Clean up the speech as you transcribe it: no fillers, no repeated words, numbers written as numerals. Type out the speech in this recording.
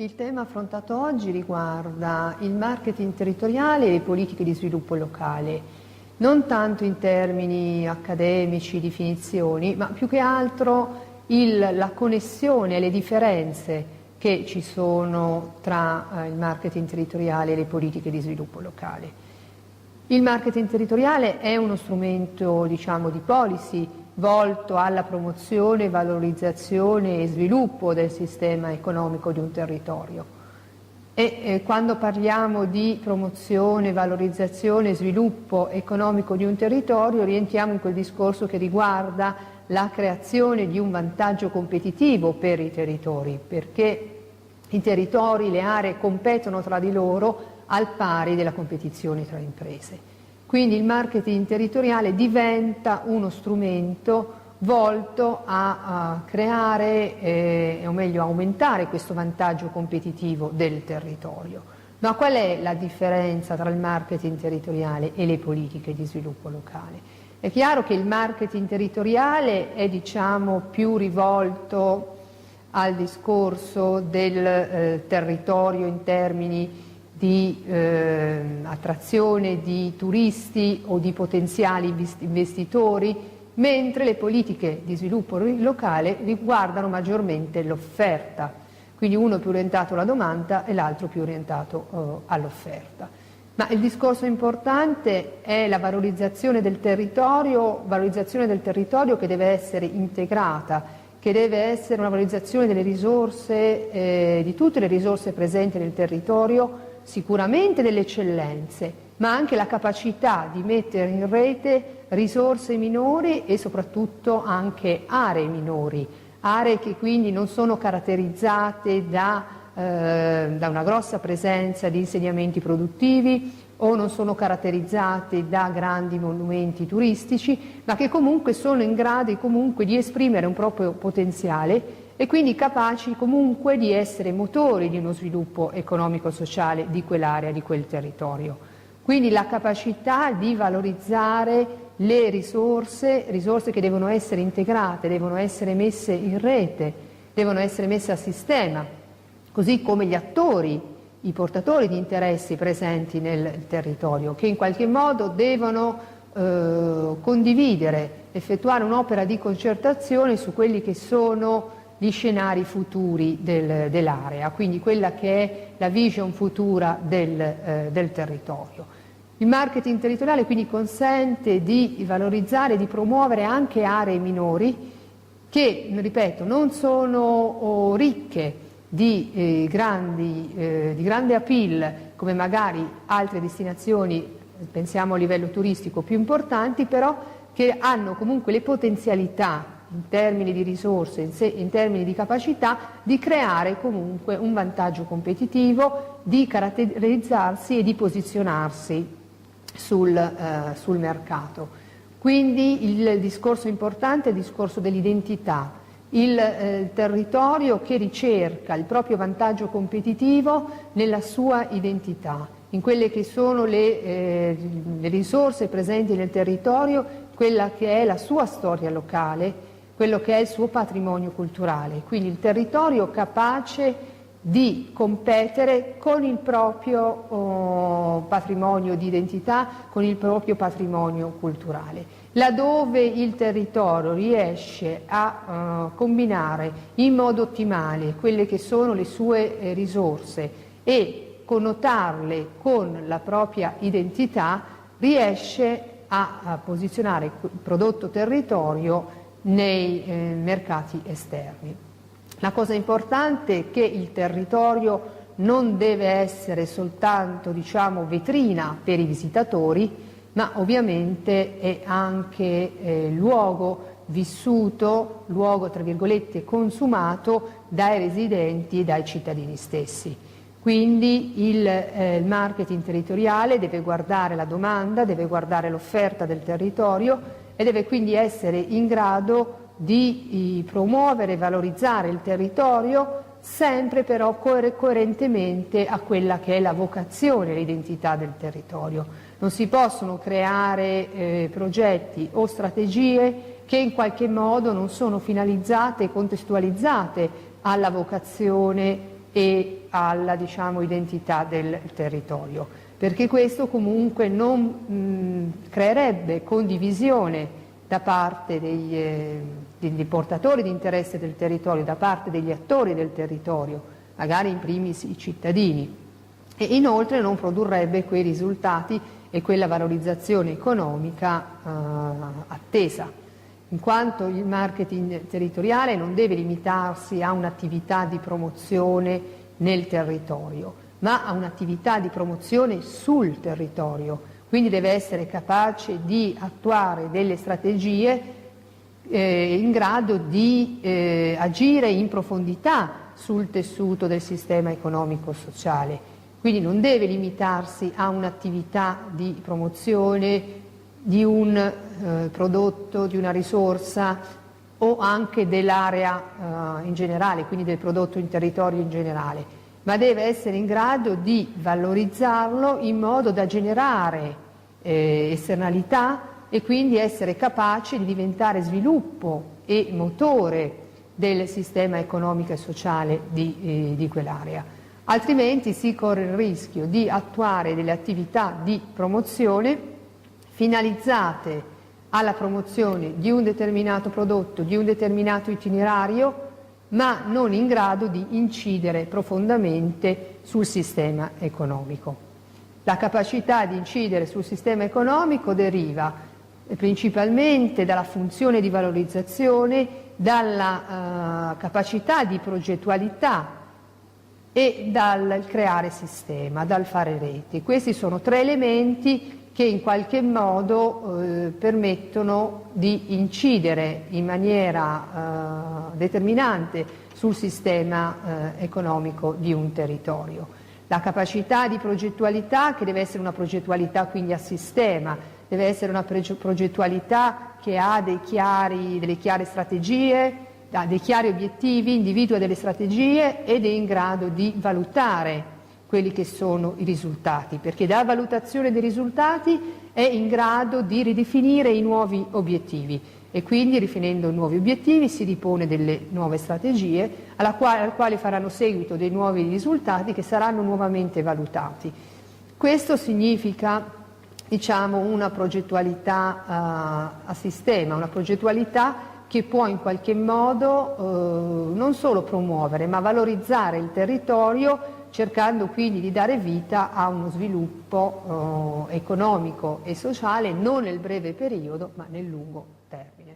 Il tema affrontato oggi riguarda il marketing territoriale e le politiche di sviluppo locale, non tanto in termini accademici, definizioni, ma più che altro la connessione e le differenze che ci sono tra il marketing territoriale e le politiche di sviluppo locale. Il marketing territoriale è uno strumento, diciamo, di policy volto alla promozione, valorizzazione e sviluppo del sistema economico di un territorio. E quando parliamo di promozione, valorizzazione e sviluppo economico di un territorio rientriamo in quel discorso che riguarda la creazione di un vantaggio competitivo per i territori, perché i territori, le aree competono tra di loro al pari della competizione tra imprese. Quindi il marketing territoriale diventa uno strumento volto a creare, o meglio aumentare questo vantaggio competitivo del territorio. Ma qual è la differenza tra il marketing territoriale e le politiche di sviluppo locale? È chiaro che il marketing territoriale è, diciamo, più rivolto al discorso del territorio in termini di attrazione di turisti o di potenziali investitori, mentre le politiche di sviluppo locale riguardano maggiormente l'offerta, quindi uno è più orientato alla domanda e l'altro più orientato all'offerta. Ma il discorso importante è la valorizzazione del territorio che deve essere integrata, che deve essere una valorizzazione delle risorse, di tutte le risorse presenti nel territorio, sicuramente delle eccellenze, ma anche la capacità di mettere in rete risorse minori e soprattutto anche aree minori, aree che quindi non sono caratterizzate da una grossa presenza di insediamenti produttivi o non sono caratterizzate da grandi monumenti turistici, ma che comunque sono in grado comunque di esprimere un proprio potenziale e quindi capaci comunque di essere motori di uno sviluppo economico-sociale di quell'area, di quel territorio. Quindi la capacità di valorizzare le risorse che devono essere integrate, devono essere messe in rete, devono essere messe a sistema, così come gli attori, i portatori di interessi presenti nel territorio, che in qualche modo devono condividere, effettuare un'opera di concertazione su quelli che sono gli scenari futuri dell'area, quindi quella che è la vision futura del territorio. Il marketing territoriale quindi consente di valorizzare, di promuovere anche aree minori che, ripeto, non sono ricche di grande appeal come magari altre destinazioni, pensiamo a livello turistico, più importanti, però che hanno comunque le potenzialità in termini di risorse, in termini di capacità, di creare comunque un vantaggio competitivo, di caratterizzarsi e di posizionarsi sul mercato. Quindi il discorso importante è il discorso dell'identità, il territorio che ricerca il proprio vantaggio competitivo nella sua identità, in quelle che sono le risorse presenti nel territorio, quella che è la sua storia locale, quello che è il suo patrimonio culturale, quindi il territorio capace di competere con il proprio patrimonio di identità, con il proprio patrimonio culturale. Laddove il territorio riesce a combinare in modo ottimale quelle che sono le sue risorse e connotarle con la propria identità, riesce a posizionare il prodotto territorio nei mercati esterni. La cosa importante è che il territorio non deve essere soltanto, diciamo, vetrina per i visitatori, ma ovviamente è anche luogo vissuto, luogo tra virgolette consumato dai residenti e dai cittadini stessi. Quindi il marketing territoriale deve guardare la domanda, deve guardare l'offerta del territorio e deve quindi essere in grado di promuovere e valorizzare il territorio, sempre però coerentemente a quella che è la vocazione e l'identità del territorio. Non si possono creare progetti o strategie che in qualche modo non sono finalizzate e contestualizzate alla vocazione e alla, diciamo, identità del territorio, perché questo comunque non creerebbe condivisione da parte dei portatori di interesse del territorio, da parte degli attori del territorio, magari in primis i cittadini, e inoltre non produrrebbe quei risultati e quella valorizzazione economica attesa, in quanto il marketing territoriale non deve limitarsi a un'attività di promozione nel territorio, ma a un'attività di promozione sul territorio, quindi deve essere capace di attuare delle strategie in grado di agire in profondità sul tessuto del sistema economico-sociale. Quindi non deve limitarsi a un'attività di promozione di un prodotto, di una risorsa o anche dell'area in generale, quindi del prodotto in territorio in generale, ma deve essere in grado di valorizzarlo in modo da generare esternalità e quindi essere capace di diventare sviluppo e motore del sistema economico e sociale di quell'area. Altrimenti si corre il rischio di attuare delle attività di promozione finalizzate alla promozione di un determinato prodotto, di un determinato itinerario, ma non in grado di incidere profondamente sul sistema economico. La capacità di incidere sul sistema economico deriva principalmente dalla funzione di valorizzazione, dalla capacità di progettualità e dal creare sistema, dal fare reti. Questi sono tre elementi che in qualche modo permettono di incidere in maniera determinante sul sistema economico di un territorio. La capacità di progettualità, che deve essere una progettualità quindi a sistema, deve essere una progettualità che ha delle chiare strategie, ha dei chiari obiettivi, individua delle strategie ed è in grado di valutare quelli che sono i risultati, perché da valutazione dei risultati è in grado di ridefinire i nuovi obiettivi e quindi rifinendo nuovi obiettivi si ripone delle nuove strategie alle quali faranno seguito dei nuovi risultati che saranno nuovamente valutati. Questo significa, diciamo, una progettualità a sistema, una progettualità che può in qualche modo non solo promuovere ma valorizzare il territorio, cercando quindi di dare vita a uno sviluppo economico e sociale non nel breve periodo ma nel lungo termine.